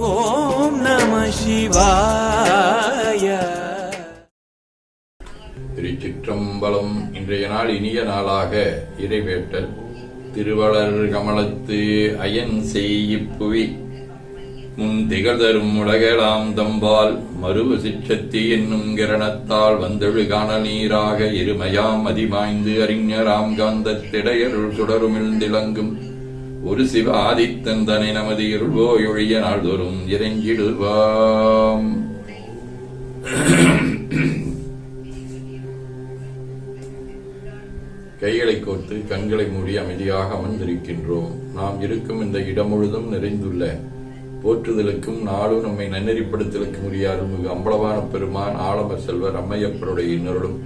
ஓம் நம சிவாய. திருச்சிற்றம்பலம். இன்றைய நாள் இனிய நாளாக இறைவேட்டல். திருவளர் கமலத்து அயன் செய்யிப்புவி முன் திகழ்தரும் உலகலாம் தம்பால் மருவ சிற்றத்தி என்னும் கிரணத்தால் வந்தெழு காணல் நீராக இருமையாம் அதிமாய்ந்து அறிஞராம் காந்தத்திடையருள் சுடருமிழ்ந்திலங்கும் ஒரு சிவ ஆதித்தன் தனை நமது இருள்வோயொழிய நாள்தோறும் இறைஞ்சிடுவாம். கைகளை கோர்த்து கண்களை மூடி அமைதியாக அமர்ந்திருக்கின்றோம். நாம் இருக்கும் இந்த இடம் முழுதும் நிறைந்துள்ள போற்றுதலுக்கும் நாளும் நம்மை நன்னெறிப்படுத்தலுக்கும் உரிய அருள்மிகு அம்பலவான பெருமான் ஆலமர் செல்வர் அம்மையப்பருடைய இன்னருளும்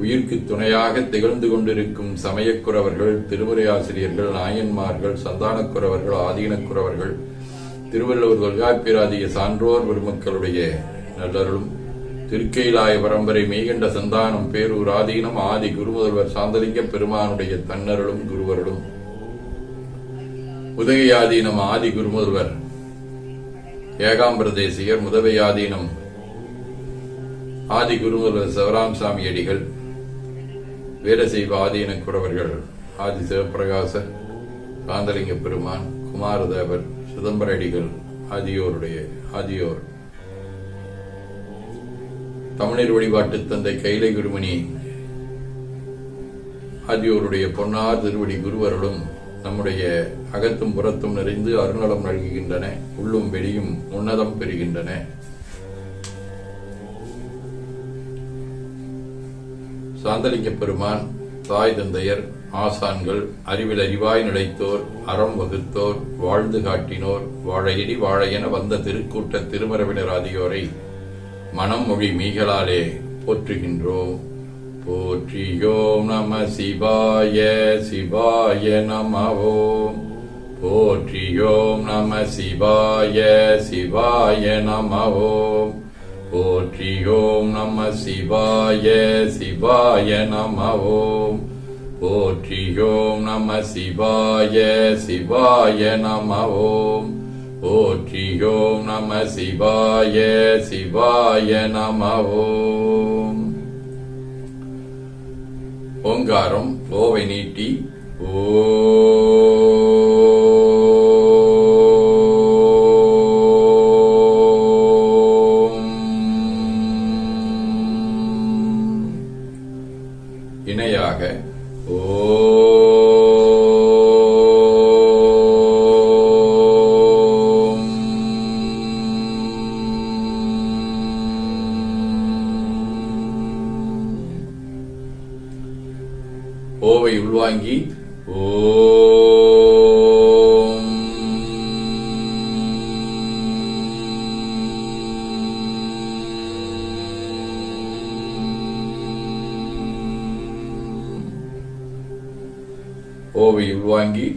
உயிர்க்கு துணையாக திகழ்ந்து கொண்டிருக்கும் சமயக்குறவர்கள், திருமுறை ஆசிரியர்கள், நாயன்மார்கள், சந்தானக்குறவர்கள், ஆதீனக்குறவர்கள், திருவள்ளுவர் தொல்காப்பியராதிய சான்றோர் பெருமக்களுடைய நல்லருளும் திருக்கைலாய பரம்பரை மெய்கண்ட சந்தானம் பேரூர் ஆதீனம் ஆதி குருமுதல்வர் சாந்தலிங்க பெருமானுடைய தன்னருளும் குருவருளும் உதகை ஆதீனம் ஆதி குருமுதல்வர் ஏகாம்பர தேசிகர், முதவை ஆதீனம் ஆதி குருமுதல்வர் சிவராமசாமி அடிகள், வீரசைவ ஆதீன குறவர்கள் ஆதி சிவபிரகாசர், காந்தலிங்க பெருமான், குமாரதேவர், சிதம்பர அடிகள் ஆதியோர் தமிழர் வழிபாட்டு தந்தை கைலை குருமணி ஆகியோருடைய பொன்னார் திருவடி குருவர்களும் நம்முடைய அகத்தும் புறத்தும் நிறைந்து அருநலம் நல்குகின்றன. உள்ளும் வெளியும் உன்னதம் பெறுகின்றன. சாந்தலிங்க பெருமான், தாய் தந்தையர், ஆசான்கள், அறிவில் அறிவாய் நிலைத்தோர், அறம் வகுத்தோர், வாழ்ந்து காட்டினோர், வாழையடி வாழையென வந்த திருக்கூட்ட திருமரபினர் ஆகியோரை மனம் மொழி மீகளாலே போற்றுகின்றோம். போற்றியோம் நம சிவாய சிவாய நம ஓம். போற்றியோம் நம சிவாய சிவாய நம ஓம். போற்றியோம் நம சிவாய சிவாய நம ஓம். போற்றியோம் நம சிவாய சிவாய நம ஓம். போற்றியோம் நம சிவாய சிவாய நம ஓம். ஓங்காரம் ஓவை நீட்டி ஓம். இணையாக ஓவை உள்வாங்கி ஓம். ஓவை உள்வாங்கி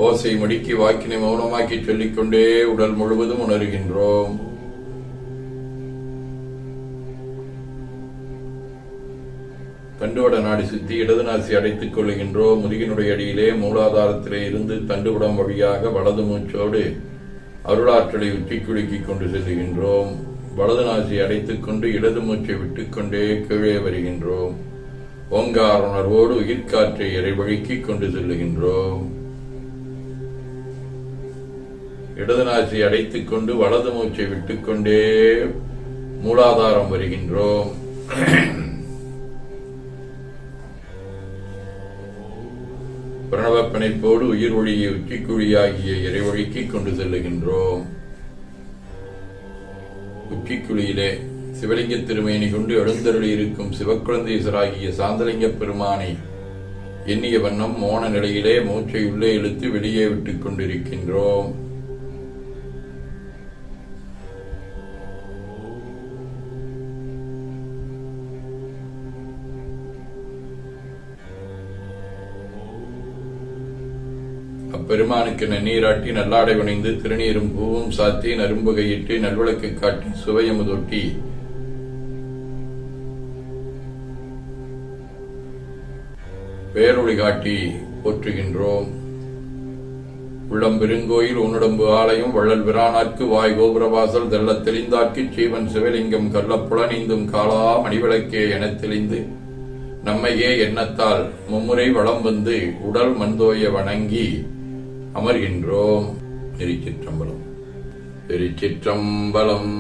ஓசை மடிக்கி வாக்கினை மௌனமாக்கி சொல்லிக்கொண்டே உடல் முழுவதும் உணர்கின்றோம். தண்டுவட நாடி சுத்தி இடது நாசி அடைத்துக் கொள்ளுகின்றோம். முதுகினுடைய அடியிலே மூலாதாரத்திலே இருந்து தண்டுவடம் வழியாக வலது மூச்சோடு அருளாற்றலை உச்சிக்குலுக்கிக் கொண்டு செல்லுகின்றோம். வலது நாசி அடைத்துக் கொண்டு இடது மூச்சை விட்டுக்கொண்டே கீழே வருகின்றோம். ஓங்கார உணர்வோடு உயிர்காற்றை இறைவழுக்கிக் கொண்டு செல்லுகின்றோம். இடது நாசி அடைத்துக் கொண்டு வலது மூச்சை விட்டுக்கொண்டே மூலாதாரம் வருகின்றோம். பிரணவ பிணைப்போடு உயிர் ஒளியை உச்சிக்குழியாகிய இறைவழிக்கிக் கொண்டு செல்லுகின்றோம். உச்சிக்குழியிலே சிவலிங்க திருமேனி கொண்டு எழுந்தருளி இருக்கும் சிவக்குழந்தீசராகிய சாந்தலிங்க பெருமானை எண்ணிய வண்ணம் மோன நிலையிலே மூச்சை உள்ளே இழுத்து வெளியே விட்டுக் கொண்டிருக்கின்றோம். அப்பெருமானுக்கு நன்னீராட்டி நல்லாடை வணைந்து திருநீரும் பூவும் சாத்தி நரும்புகையிட்டு நல்விளக்கு காட்டி சுவையமுதொட்டி பேரொளி காட்டி போற்றுகின்றோம். உள்ளம் பெருங்கோயில் உன்னுடம்பு ஆலயம் வள்ளல் பிரானார்க்கு வாய் கோபுரவாசல் தெள்ளத் தெளிந்தார்க்குச் சீவன் சிவலிங்கம் கள்ளப்புலனீந்தும் காலா மணிவிளக்கே எனத் தெளிந்து நம்மையே எண்ணத்தால் மும்முறை வளம் வந்து உடல் மந்தோய வணங்கி அமர்கின்றோம். திருச்சிற்றம்பலம். திருச்சிற்றம்பலம்.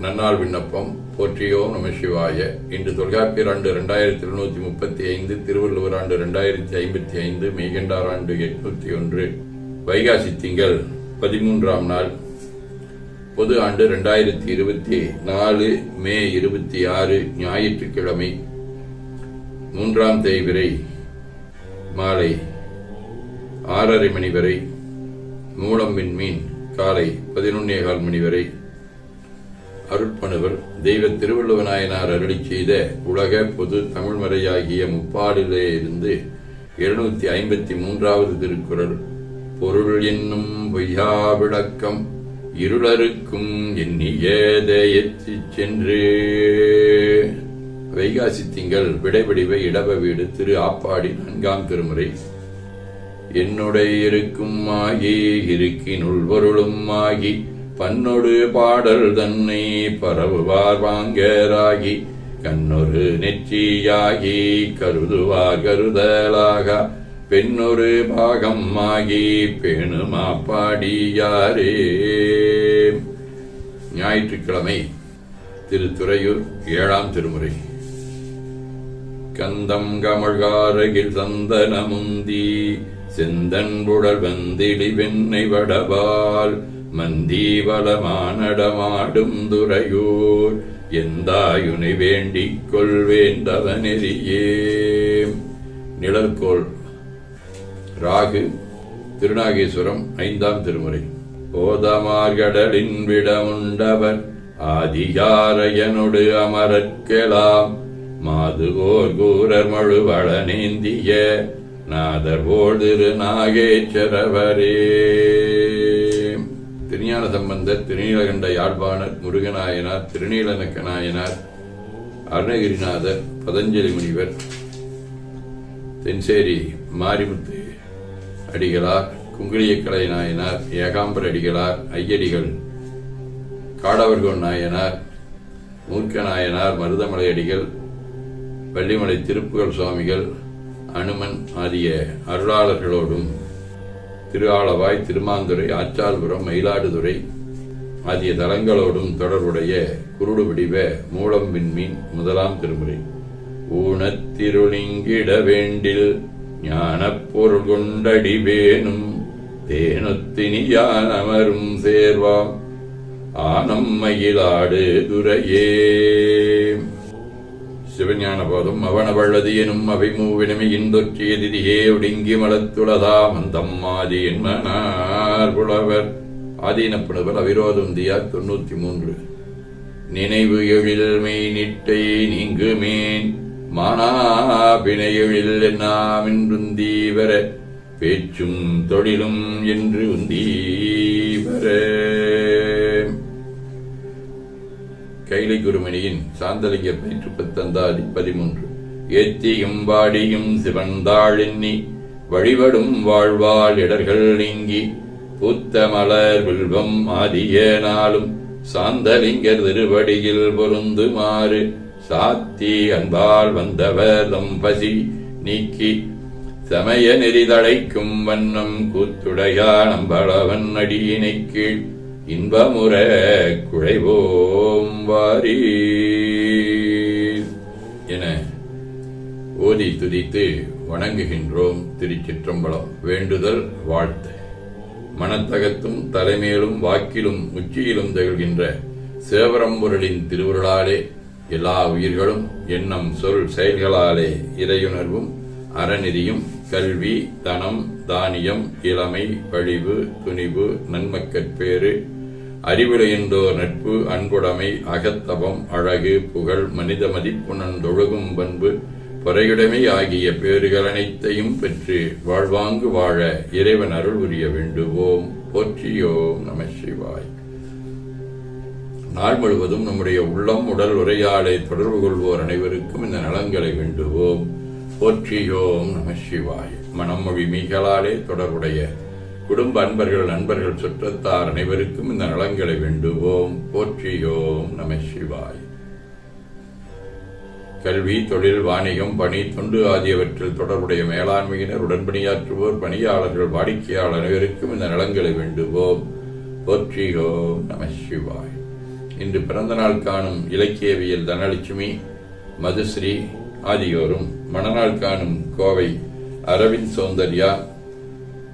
நன்னாள் விண்ணப்பம். போற்றியோம் நம சிவாய. இன்று தொல்காப்பியர் ஆண்டு 2735, திருவள்ளுவர் ஆண்டு 2055, மெய்கண்டார் ஆண்டு 801, வைகாசி திங்கள் 13ஆம் நாள், பொது ஆண்டு 2024, மே 26, ஞாயிற்றுக்கிழமை, 3ஆம் தேய்பிறை மாலை 6:30 மணி வரை, மூலம் விண்மீன் காலை 11:15 மணி வரை. அருட்பணுவர் தெய்வ திருவள்ளுவநாயனார் அருளிச் செய்த உலக பொது தமிழ்மறையாகிய முப்பாடிலே இருந்து 753வது திருக்குறள். பொருள் என்னும் பொய்யா விளக்கம் இருளருக்கும் எண்ணியேதையற்றிச் சென்று. வைகாசி திங்கள் விடைவடிவ இடவ வீடு திரு ஆப்பாடி 4ஆம் திருமுறை. என்னுடைய இருக்கும் ஆகி இருக்கினுள் பொருளும் ஆகி பன்னொடு பாடல் தன்னை பரவுவார் வாங்கராகி கண்ணொரு நெற்றியாகி கருதுவார் கருதலாக பெண்ணொரு பாகம் ஆகி பேணுமா பாடியாரே. ஞாயிற்றுக்கிழமை திருத்துறையூர் 7ஆம் திருமுறை. கந்தம் கமழ்காரகில் சந்தனமுந்தி செந்தன்புடல் வந்திடி வெண்ணை வடபால் மந்தி வளமானடமாடும் துறையூர் எந்தாயுனை வேண்டிக் கொள்வேந்தவனெறியே. நிழற்கோள். ராகு திருநாகேஸ்வரம் 5ஆம் திருமுறை. போதமார்கடலின் விடமுண்டவர் ஆதியாரையனொடு அமரற்கெலாம் மாதுகோர் கூரர் மழுவளனேந்திய நாதர்போல் திரு நாகேஸ்வரவரே. திருஞான சம்பந்தர், திருநீலகண்ட யாழ்ப்பாணர், முருகநாயனார், திருநீலநக்க நாயனார், அருணகிரிநாதர், பதஞ்சலி முனிவர், தென்சேரி மாரிமுத்து அடிகளார், குங்குளியக்கலை நாயனார், ஏகாம்பர அடிகளார், ஐயடிகள், காடவர்கோன் நாயனார், மூர்க்க நாயனார், மருதமலை அடிகள், வள்ளிமலை திருப்புகழ் சுவாமிகள், அனுமன் ஆகிய அருளாளர்களோடும் திரு ஆலவாய், திருமாந்துறை, ஆச்சால்புரம், மயிலாடுதுறை ஆகிய தலங்களோடும் தொடர்புடைய குருடு வடிவ மூலம் விண்மீன் 1ஆம் திருமுறை. ஊனத்திருளிங்கிட வேண்டில் ஞானப் பொருள் கொண்டடி வேணும் தேனொத்தினியான் அமரும் சேர்வாம் ஆனம் மயிலாடு துரையே. சிவஞான போதம். அவனவள்ளது எனும் அவை மூவினமை இந்தொற்றிய திதியே ஒடுங்கி மலத்துளதா மந்தம்மாதி என்மனார் புலவர். ஆதீனப்புணவர் அவிரோதம் தியார் 93. நினைவு எழில்மை நிட்டை நீங்குமேன் மானா பிணை எழில் என்னாமின்றுந்தீவர பேச்சும் தொழிலும் என்று உந்தீவர. கைலை குருமணியின் சாந்தலிங்க பயிற்று 13. ஏத்தியும் வாடியும் சிவந்தாள் எண்ணி வழிபடும் வாழ்வாள் இடர்கள் நீங்கி பூத்த மலர் வில்வம் ஆதிய நாளும் சாந்தலிங்கர் திருவடியில் பொருந்துமாறு சாத்தி அன்பால் வந்தவர் தம் பசி நீக்கி சமய நெறிதழைக்கும் வண்ணம் கூத்துடையா நம்பளவன் அடியினை கீழ் இன்பமுற குழைவோம் வாரி என ஓதி துதித்து வணங்குகின்றோம். திருச்சிற்றம்பலம். வேண்டுதல் வாழ்த்து. மனத்தகத்தும் தலைமேலும் வாக்கிலும் உச்சியிலும் திகழ்கின்ற சேவரம்பொருளின் திருவுருளாலே எல்லா உயிர்களும் எண்ணம் சொல் செயல்களாலே இறையுணர்வும் அறநெறியும் கல்வி தனம் தானியம் இளமை பழிவு துணிவு நன்மக்கட்பேறு அறிவுரையென்றோர் நட்பு அன்புடைமை அகத்தபம் அழகு புகழ் மனித மதிப்புணர்ந்தொழுகும் பண்பு பொறையுடைமை ஆகிய பேறுகள் அனைத்தையும் பெற்று வாழ்வாங்கு வாழ இறைவன் அருள் புரிய வேண்டுவோம். போற்றியோம் நம சிவாய். நாள் முழுவதும் நம்முடைய உள்ளம் உடல் உரையாடை தொடர்பு கொள்வோர் அனைவருக்கும் இந்த நலன்களை வேண்டுவோம். போற்றியோம் நம சிவாய. மனமொழி மீகளாலே தொடர்புடைய குடும்ப அன்பர்கள், நண்பர்கள், சுற்றத்தார் அனைவருக்கும் இந்த நலங்களை வேண்டுவோம். போற்றியோம் நம சிவாய. கல்வி, தொழில், வாணிகம், பணி, தொண்டு ஆகியவற்றில் தொடர்புடைய மேலாண்மையினர், உடன்பணியாற்றுவோர், பணியாளர்கள், வாடிக்கையாளர் அனைவருக்கும் இந்த நலங்களை வேண்டுவோம். போற்றியோம் நம சிவாய. இன்று பிறந்த நாள் காணும் இலக்கியவியல் தனலட்சுமி, மதுஸ்ரீ ஆகியோரும், மணநாள் காணும் கோவை அரவிந்த் சௌந்தர்யா,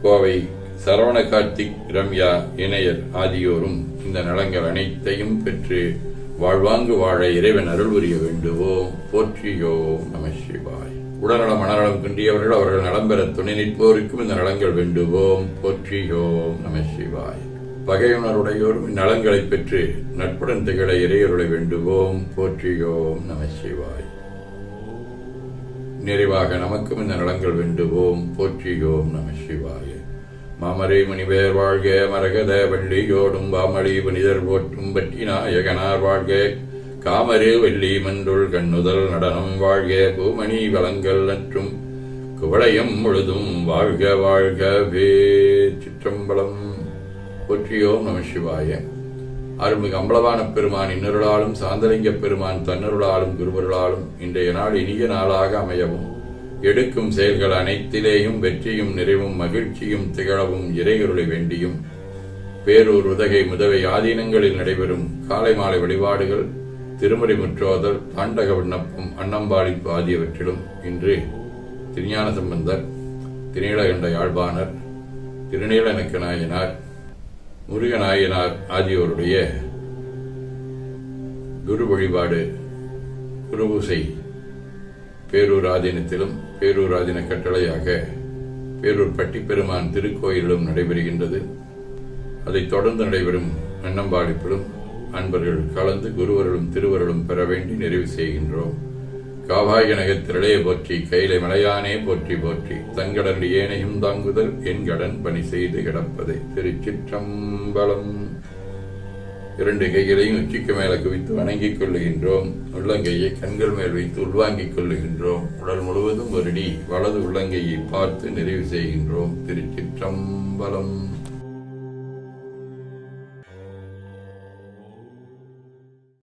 கோவை சரவண கார்த்திக் ரம்யா இணையர் ஆகியோரும் இந்த நலங்கள் அனைத்தையும் பெற்று வாழ்வாங்கு வாழ இறைவன் அருள் புரிய வேண்டுவோம். போற்றியோம் நம சிவாய். உடல்நலம் மனநலம் குன்றியவர்கள் அவர்கள் நலம் பெற துணை நிற்போருக்கும் இந்த நலங்கள் வேண்டுவோம். போற்றியோம் நம சிவாய். பகையுணருடையோரும் இந்நலங்களை பெற்று நட்புடன் திகழ இறையருளை வேண்டுவோம். போற்றியோம் நம சிவாய். நிறைவாக நமக்கும் இந்த நலங்கள் வேண்டுவோம். போற்றியோம் நம சிவாய. மாமரை முனிவேர் வாழ்க, மரகத வள்ளியோடும் பாமளி புனிதர் போற்றும் பற்றி நாயகனார் வாழ்க, காமரே வெள்ளி மன்றுள் கண்ணுதல் நடனம் வாழ்க, பூமணி வளங்கள் நற்றும் குவளையம் முழுதும் வாழ்க வாழ்கவே. சிற்றம்பலம். போற்றியோம் நம சிவாய. அருள்மிகு அம்பலவான பெருமான் இன்னருளாலும், சாந்தலிங்க பெருமான் தன்னருளாலும், குருவருளாலும் இன்றைய நாள் இனிய நாளாக அமையவும், எடுக்கும் செயல்கள் அனைத்திலேயும் வெற்றியும் நிறைவும் மகிழ்ச்சியும் திகழவும் இறையருளை வேண்டியும், பேரூர், உதகை, முதவை ஆதீனங்களில் நடைபெறும் காலை மாலை வழிபாடுகள், திருமுறை முற்றோதல், தாண்டக விண்ணப்பம், அன்னம்பாளிப்பு ஆகியவற்றிலும் இன்று திருஞான சம்பந்தர், திருநீலகண்ட யாழ்ப்பாணர், திருநீலநக்க நாயனார், முருகநாயனார் ஆகியோருடைய குரு வழிபாடு, குருபூசை பேரூர் ஆதீனத்திலும், பேரூர் ஆதீன கட்டளையாக பேரூர் பட்டிப்பெருமான் திருக்கோயிலிலும் நடைபெறுகின்றது. அதைத் தொடர்ந்து நடைபெறும் அன்னம்பாளிப்பிலும் அன்பர்கள் கலந்து குருவர்களும் திருவர்களும் பெற வேண்டி நிறைவு செய்கின்றோம். காவாய நகத்திரளே போற்றி, கைலை மலையானே போற்றி போற்றி, தன்கடன் ஏனையும் தாங்குதல் என் கடன் பணி செய்து கிடப்பதை. திருச்சிற்றம்பலம். இரண்டு கைகளையும் உச்சிக்கு மேல குவித்து வணங்கிக் கொள்ளுகின்றோம். உள்ளங்கையை கண்கள் மேல் வைத்து உள்வாங்கிக் கொள்ளுகின்றோம். உடல் முழுவதும் ஒரு அடி வலது உள்ளங்கையை பார்த்து நிறைவு செய்கின்றோம். திருச்சிற்றம்பலம்.